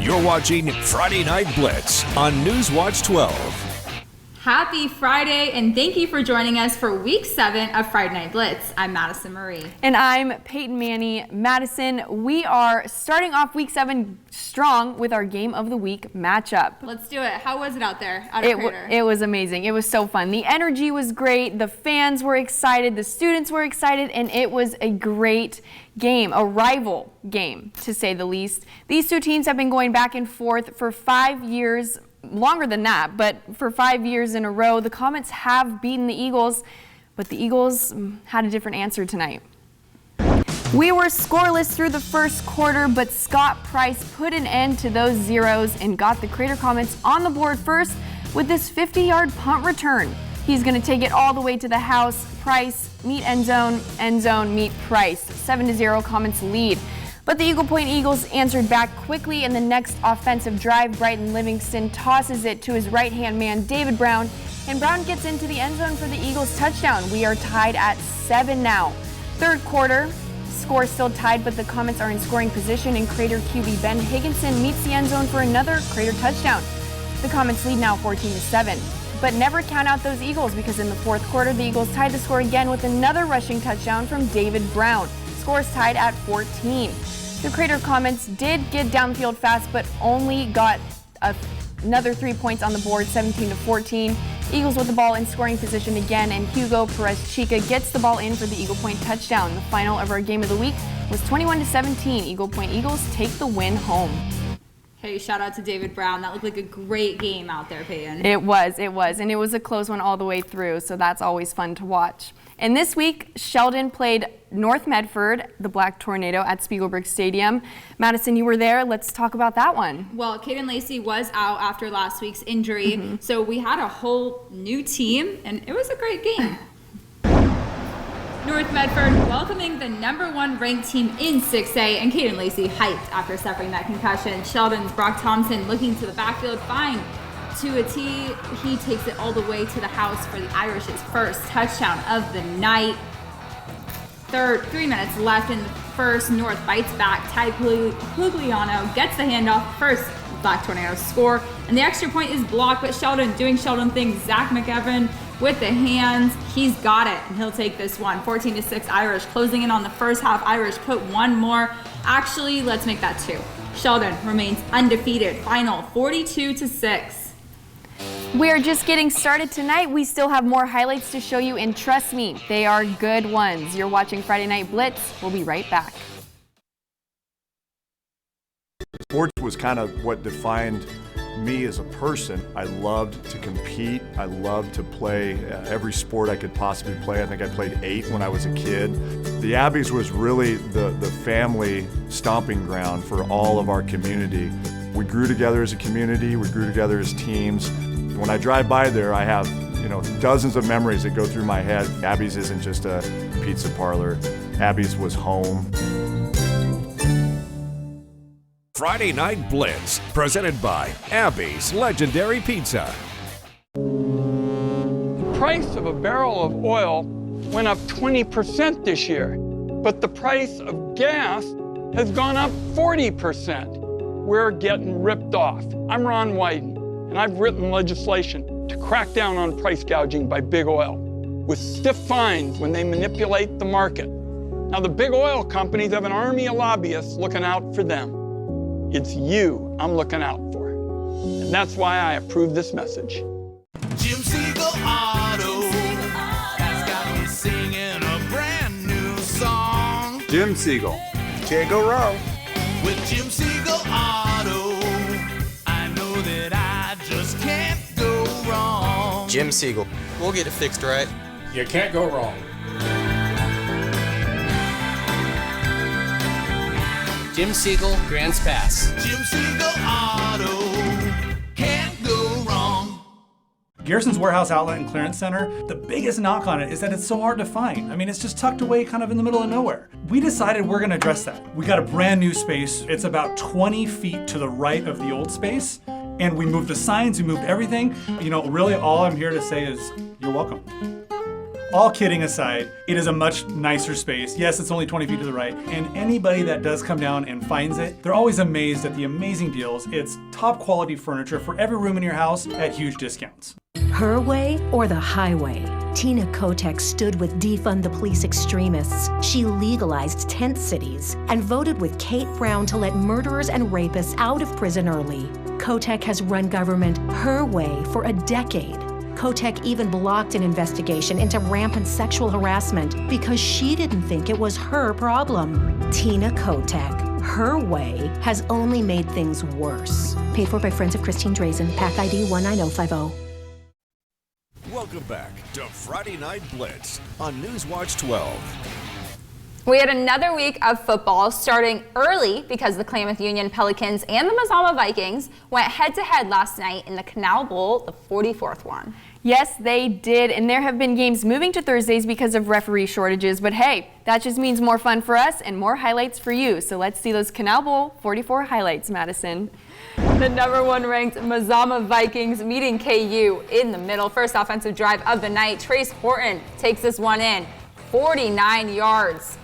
You're watching Friday Night Blitz on Newswatch 12. Happy Friday, and thank you for joining us for Week 7 of Friday Night Blitz. I'm Madison Marie. And I'm Peyton Manny. Madison, we are starting off Week 7 strong with our Game of the Week matchup. Let's do it. How was it out there at Crater? It was amazing. It was so fun. The energy was great. The fans were excited. The students were excited, and it was a great game, a rival game, to say the least. These two teams have been going back and forth for 5 years, longer than that, but for 5 years in a row. The Comets have beaten the Eagles, but the Eagles had a different answer tonight. We were scoreless through the first quarter, but Scott Price put an end to those zeros and got the Crater Comets on the board first with this 50-yard punt return. He's going to take it all the way to the house. Price, meet end zone, meet Price. 7-0 Comets lead. But the Eagle Point Eagles answered back quickly in the next offensive drive. Brighton Livingston tosses it to his right-hand man, David Brown, and Brown gets into the end zone for the Eagles touchdown. We are tied at 7 now. Third quarter, score still tied, but the Comets are in scoring position, and Crater QB Ben Higginson meets the end zone for another Crater touchdown. The Comets lead now 14-7. But never count out those Eagles, because in the fourth quarter, the Eagles tied the score again with another rushing touchdown from David Brown. Scores tied at 14. The Crater Comets did get downfield fast, but only got another 3 points on the board, 17-14. Eagles with the ball in scoring position again, and Hugo Perez-Chica gets the ball in for the Eagle Point touchdown. The final of our game of the week was 21-17. Eagle Point Eagles take the win home. Hey, shout out to David Brown. That looked like a great game out there, Peyton. It was, and it was a close one all the way through, so that's always fun to watch. And this week, Sheldon played North Medford, the Black Tornado, at Spiegelberg Stadium. Madison, you were there. Let's talk about that one. Well, Caden Lacey was out after last week's injury, so we had a whole new team, and it was a great game. North Medford welcoming the #1 ranked team in 6A, and Caden Lacey hyped after suffering that concussion. Sheldon's Brock Thompson looking to the backfield, fine to a T. He takes it all the way to the house for the Irish's first touchdown of the night. 3 minutes left in the first. North bites back. Ty Pugliano gets the handoff. First Black Tornadoes score, and the extra point is blocked, but Sheldon doing Sheldon things. Zach McEvan with the hands. He's got it, and he'll take this one. 14-6 Irish. Closing in on the first half. Irish put one more. Actually, let's make that 2. Sheldon remains undefeated. Final 42-6. We are just getting started tonight. We still have more highlights to show you, and trust me, they are good ones. You're watching Friday Night Blitz. We'll be right back. Sports was kind of what defined me as a person. I loved to compete. I loved to play every sport I could possibly play. I think I played 8 when I was a kid. The Abbeys was really the family stomping ground for all of our community. We grew together as a community. We grew together as teams. When I drive by there, I have, dozens of memories that go through my head. Abbeys isn't just a pizza parlor. Abbeys was home. Friday Night Blitz, presented by Abby's Legendary Pizza. The price of a barrel of oil went up 20% this year, but the price of gas has gone up 40%. We're getting ripped off. I'm Ron Wyden, and I've written legislation to crack down on price gouging by big oil, with stiff fines when they manipulate the market. Now, the big oil companies have an army of lobbyists looking out for them. It's you I'm looking out for. And that's why I approve this message. Jim Siegel Auto has got me singing a brand new song. Jim Siegel. Can't go wrong. With Jim Siegel Auto, I know that I just can't go wrong. Jim Siegel. We'll get it fixed right. You can't go wrong. Jim Siegel, Grants Pass. Jim Siegel Auto, can't go wrong. Garrison's Warehouse Outlet and Clearance Center, the biggest knock on it is that it's so hard to find. I mean, it's just tucked away kind of in the middle of nowhere. We decided we're gonna address that. We got a brand new space. It's about 20 feet to the right of the old space. And we moved the signs, we moved everything. Really all I'm here to say is, you're welcome. All kidding aside, it is a much nicer space. Yes, it's only 20 feet to the right. And anybody that does come down and finds it, they're always amazed at the amazing deals. It's top quality furniture for every room in your house at huge discounts. Her way or the highway? Tina Kotek stood with Defund the Police extremists. She legalized tent cities and voted with Kate Brown to let murderers and rapists out of prison early. Kotek has run government her way for a decade. Kotek even blocked an investigation into rampant sexual harassment because she didn't think it was her problem. Tina Kotek, her way, has only made things worse. Paid for by Friends of Christine Drazen, PAC ID 19050. Welcome back to Friday Night Blitz on Newswatch 12. We had another week of football starting early because the Klamath Union Pelicans and the Mazama Vikings went head-to-head last night in the Canal Bowl, the 44th one. Yes, they did, and there have been games moving to Thursdays because of referee shortages, but hey, that just means more fun for us and more highlights for you. So let's see those Canal Bowl 44 highlights, Madison. The #1 ranked Mazama Vikings meeting KU in the middle. First offensive drive of the night. Trace Horton takes this one in, 49 yards.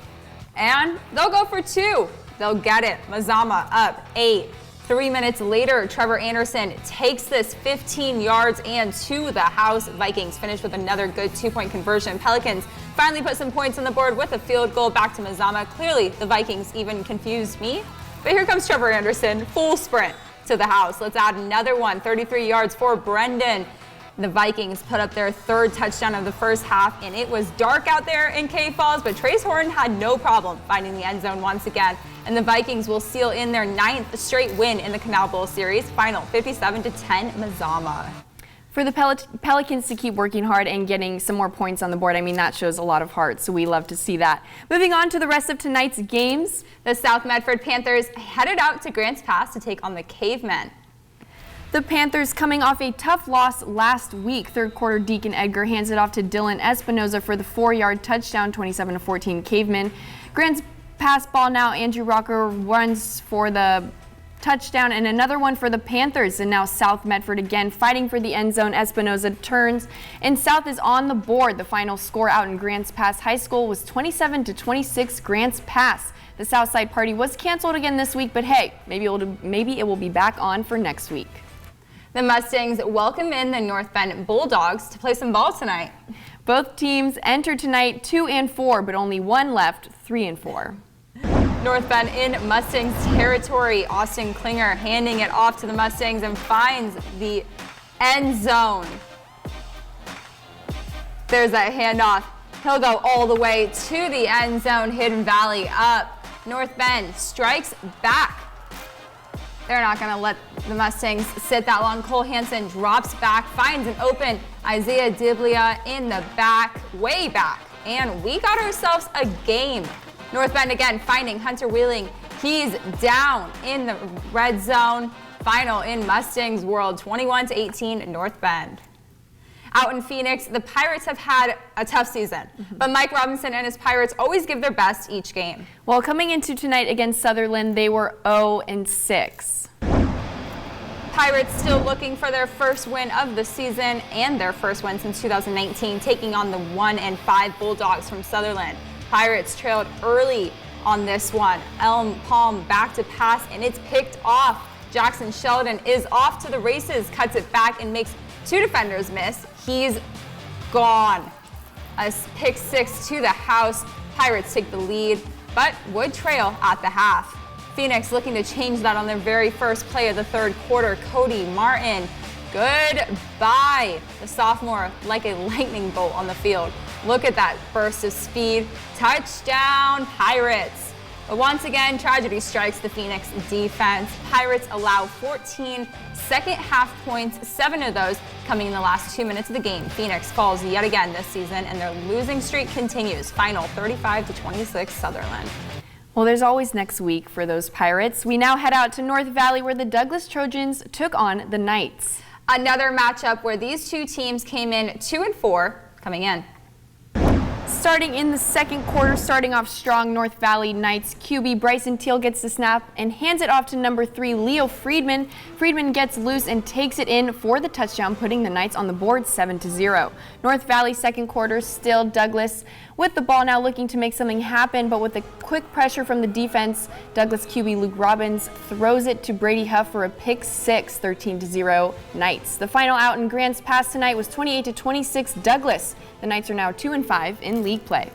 And they'll go for 2. They'll get it. Mazama up 8. 3 minutes later, Trevor Anderson takes this 15 yards and to the house. Vikings finish with another good 2-point conversion. Pelicans finally put some points on the board with a field goal back to Mazama. Clearly, the Vikings even confused me. But here comes Trevor Anderson, full sprint to the house. Let's add another one, 33 yards for Brendan. The Vikings put up their 3rd touchdown of the first half, and it was dark out there in K-Falls, but Trace Horton had no problem finding the end zone once again. And the Vikings will seal in their 9th straight win in the Canal Bowl Series. Final 57-10 Mazama. For the Pelicans to keep working hard and getting some more points on the board, I mean, that shows a lot of heart, so we love to see that. Moving on to the rest of tonight's games. The South Medford Panthers headed out to Grants Pass to take on the Cavemen. The Panthers coming off a tough loss last week. Third quarter, Deacon Edgar hands it off to Dylan Espinoza for the 4-yard touchdown, 27-14 Cavemen. Grants Pass ball now, Andrew Rocker runs for the touchdown and another one for the Panthers, and now South Medford again fighting for the end zone. Espinoza turns and South is on the board. The final score out in Grants Pass High School was 27-26 Grants Pass. The Southside party was canceled again this week, but hey, maybe it will be back on for next week. The Mustangs welcome in the North Bend Bulldogs to play some ball tonight. Both teams entered tonight 2-4, but only one left, 3-4. North Bend in Mustangs territory. Austin Klinger handing it off to the Mustangs and finds the end zone. There's that handoff. He'll go all the way to the end zone. Hidden Valley up. North Bend strikes back. They're not going to let the Mustangs sit that long. Cole Hansen drops back, finds an open Isaiah Diblia in the back, way back. And we got ourselves a game. North Bend again finding Hunter Wheeling. He's down in the red zone. Final in Mustangs world, 21-18 North Bend. Out in Phoenix, the Pirates have had a tough season, but Mike Robinson and his Pirates always give their best each game. Well, coming into tonight against Sutherland, they were 0-6. Pirates still looking for their first win of the season and their first win since 2019, taking on the 1-5 Bulldogs from Sutherland. Pirates trailed early on this one. Elm Palm back to pass, and it's picked off. Jackson Sheldon is off to the races, cuts it back, and makes 2 defenders miss. He's gone. A pick 6 to the house. Pirates take the lead, but would trail at the half. Phoenix looking to change that on their very first play of the third quarter. Cody Martin, goodbye. The sophomore like a lightning bolt on the field. Look at that burst of speed. Touchdown, Pirates. But once again, tragedy strikes the Phoenix defense. Pirates allow 14 second half points, 7 of those coming in the last 2 minutes of the game. Phoenix falls yet again this season, and their losing streak continues. Final 35-26 Sutherland. Well, there's always next week for those Pirates. We now head out to North Valley where the Douglas Trojans took on the Knights. Another matchup where these two teams came in 2-4 coming in. Starting in the second quarter, starting off strong, North Valley Knights QB Bryson Teal gets the snap and hands it off to number 3, Leo Friedman. Friedman gets loose and takes it in for the touchdown, putting the Knights on the board 7-0. North Valley second quarter, still Douglas with the ball now looking to make something happen, but with a quick pressure from the defense, Douglas QB Luke Robbins throws it to Brady Huff for a pick 6, 13-0 Knights. The final out in Grants Pass tonight was 28-26 Douglas. The Knights are now 2-5 in league play.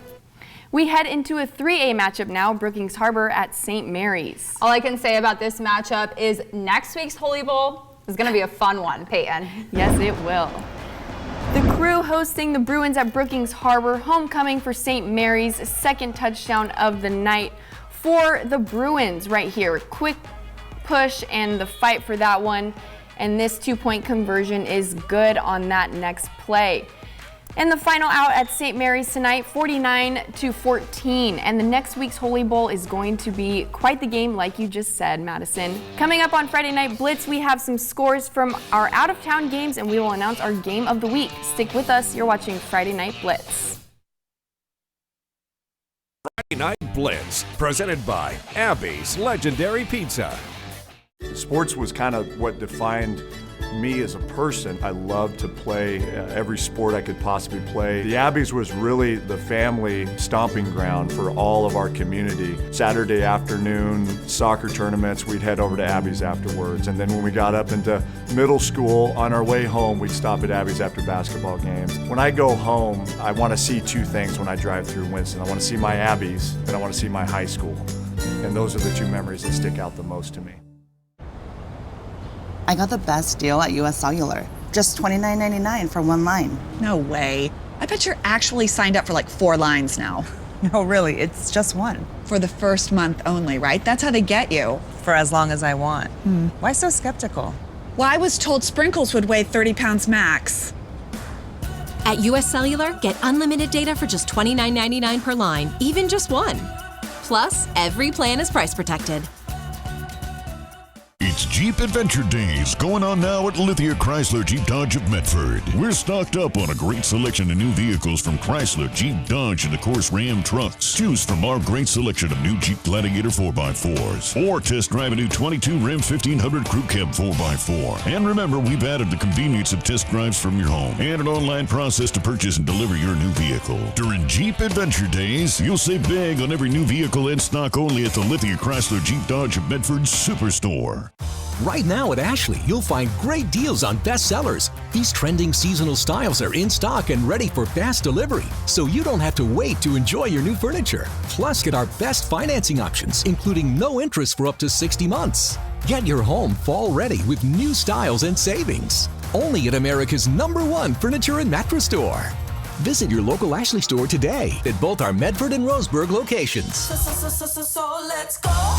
We head into a 3A matchup now, Brookings Harbor at St. Mary's. All I can say about this matchup is next week's Holy Bowl is going to be a fun one, Peyton. Yes, it will. The Crew hosting the Bruins at Brookings Harbor. Homecoming for St. Mary's, second touchdown of the night for the Bruins right here. Quick push and the fight for that one. And this 2-point conversion is good on that next play. And the final out at St. Mary's tonight, 49-14. And the next week's Holy Bowl is going to be quite the game, like you just said, Madison. Coming up on Friday Night Blitz, we have some scores from our out-of-town games, and we will announce our game of the week. Stick with us. You're watching Friday Night Blitz. Friday Night Blitz, presented by Abby's Legendary Pizza. Sports was kind of what defined me as a person. I loved to play every sport I could possibly play. The Abbeys was really the family stomping ground for all of our community. Saturday afternoon soccer tournaments, we'd head over to Abbeys afterwards. And then when we got up into middle school, on our way home, we'd stop at Abbeys after basketball games. When I go home, I want to see two things when I drive through Winston. I want to see my Abbeys and I want to see my high school. And those are the two memories that stick out the most to me. I got the best deal at US Cellular. Just $29.99 for one line. No way. I bet you're actually signed up for like 4 lines now. No, really, it's just one. For the first month only, right? That's how they get you. For as long as I want. Why so skeptical? Well, I was told sprinkles would weigh 30 pounds max. At US Cellular, get unlimited data for just $29.99 per line, even just one. Plus, every plan is price protected. It's Jeep Adventure Days going on now at Lithia Chrysler Jeep Dodge of Medford. We're stocked up on a great selection of new vehicles from Chrysler, Jeep, Dodge, and of course Ram trucks. Choose from our great selection of new Jeep Gladiator 4x4s or test drive a new 22 Ram 1500 Crew Cab 4x4. And remember, we've added the convenience of test drives from your home and an online process to purchase and deliver your new vehicle. During Jeep Adventure Days, you'll save big on every new vehicle in stock only at the Lithia Chrysler Jeep Dodge of Medford Superstore. Right now at Ashley, you'll find great deals on bestsellers. These trending seasonal styles are in stock and ready for fast delivery, so you don't have to wait to enjoy your new furniture. Plus, get our best financing options, including no interest for up to 60 months. Get your home fall ready with new styles and savings. Only at America's #1 furniture and mattress store. Visit your local Ashley store today at both our Medford and Roseburg locations. So let's go.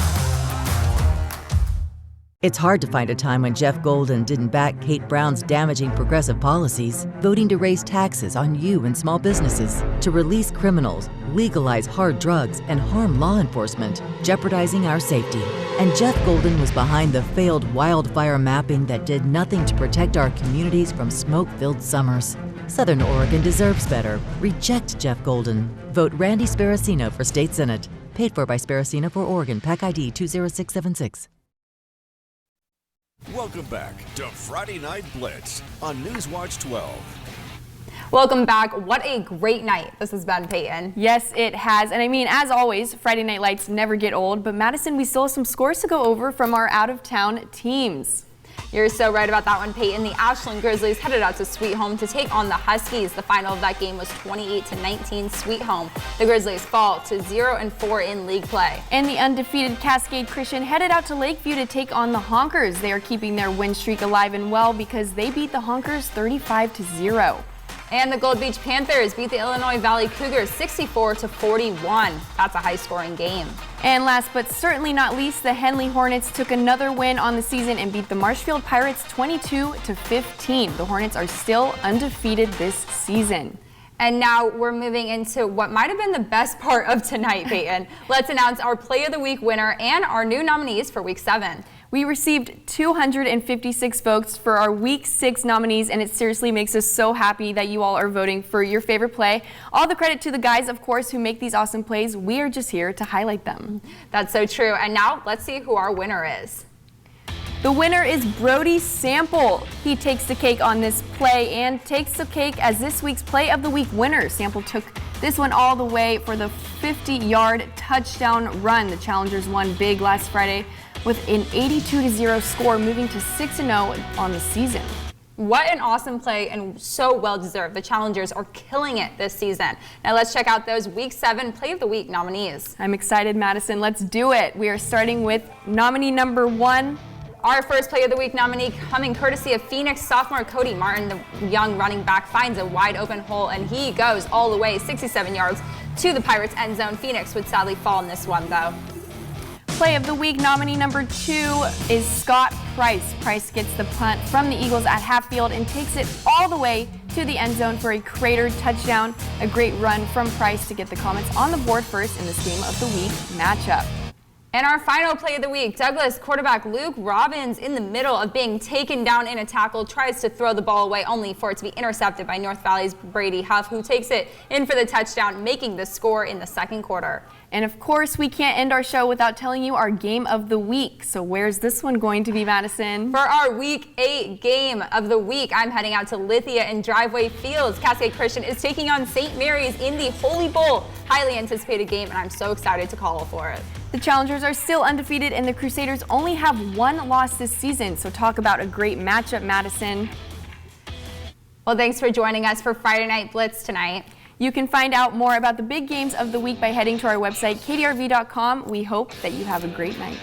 It's hard to find a time when Jeff Golden didn't back Kate Brown's damaging progressive policies, voting to raise taxes on you and small businesses, to release criminals, legalize hard drugs, and harm law enforcement, jeopardizing our safety. And Jeff Golden was behind the failed wildfire mapping that did nothing to protect our communities from smoke-filled summers. Southern Oregon deserves better. Reject Jeff Golden. Vote Randy Sparacino for State Senate. Paid for by Sparacino for Oregon, PAC ID 20676. Welcome back to Friday Night Blitz on Newswatch 12. Welcome back. What a great night this has been, Peyton. Yes, it has. And I mean, as always, Friday Night Lights never get old. But Madison, we still have some scores to go over from our out-of-town teams. You're so right about that one, Peyton. The Ashland Grizzlies headed out to Sweet Home to take on the Huskies. The final of that game was 28-19 Sweet Home. The Grizzlies fall to 0-4 in league play. And the undefeated Cascade Christian headed out to Lakeview to take on the Honkers. They are keeping their win streak alive and well because they beat the Honkers 35-0. And the Gold Beach Panthers beat the Illinois Valley Cougars 64-41. That's a high-scoring game. And last but certainly not least, the Henley Hornets took another win on the season and beat the Marshfield Pirates 22-15. The Hornets are still undefeated this season. And now we're moving into what might have been the best part of tonight, Peyton. Let's announce our Play of the Week winner and our new nominees for Week 7. We received 256 votes for our Week 6 nominees, and it seriously makes us so happy that you all are voting for your favorite play. All the credit to the guys, of course, who make these awesome plays. We are just here to highlight them. That's so true. And now let's see who our winner is. The winner is Brody Sample. He takes the cake on this play and takes the cake as this week's Play of the Week winner. Sample took this one all the way for the 50-yard touchdown run. The Challengers won big last Friday with an 82-0 score, moving to 6-0 on the season. What an awesome play and so well deserved. The Challengers are killing it this season. Now let's check out those Week 7 Play of the Week nominees. I'm excited, Madison. Let's do it. We are starting with nominee number 1. Our first Play of the Week nominee coming courtesy of Phoenix sophomore Cody Martin. The young running back finds a wide open hole and he goes all the way 67 yards to the Pirates end zone. Phoenix would sadly fall in this one though. Play of the Week nominee number 2 is Scott Price. Price gets the punt from the Eagles at half field and takes it all the way to the end zone for a cratered touchdown. A great run from Price to get the Comets on the board first in this Game of the Week matchup. And our final Play of the Week, Douglas quarterback Luke Robbins, in the middle of being taken down in a tackle, tries to throw the ball away only for it to be intercepted by North Valley's Brady Huff, who takes it in for the touchdown, making the score in the second quarter. And of course, we can't end our show without telling you our Game of the Week. So where's this one going to be, Madison? For our Week 8 Game of the Week, I'm heading out to Lithia and Driveway Fields. Cascade Christian is taking on St. Mary's in the Holy Bowl. Highly anticipated game, and I'm so excited to call for it. The Challengers are still undefeated, and the Crusaders only have one loss this season. So talk about a great matchup, Madison. Well, thanks for joining us for Friday Night Blitz tonight. You can find out more about the big games of the week by heading to our website, kdrv.com. We hope that you have a great night.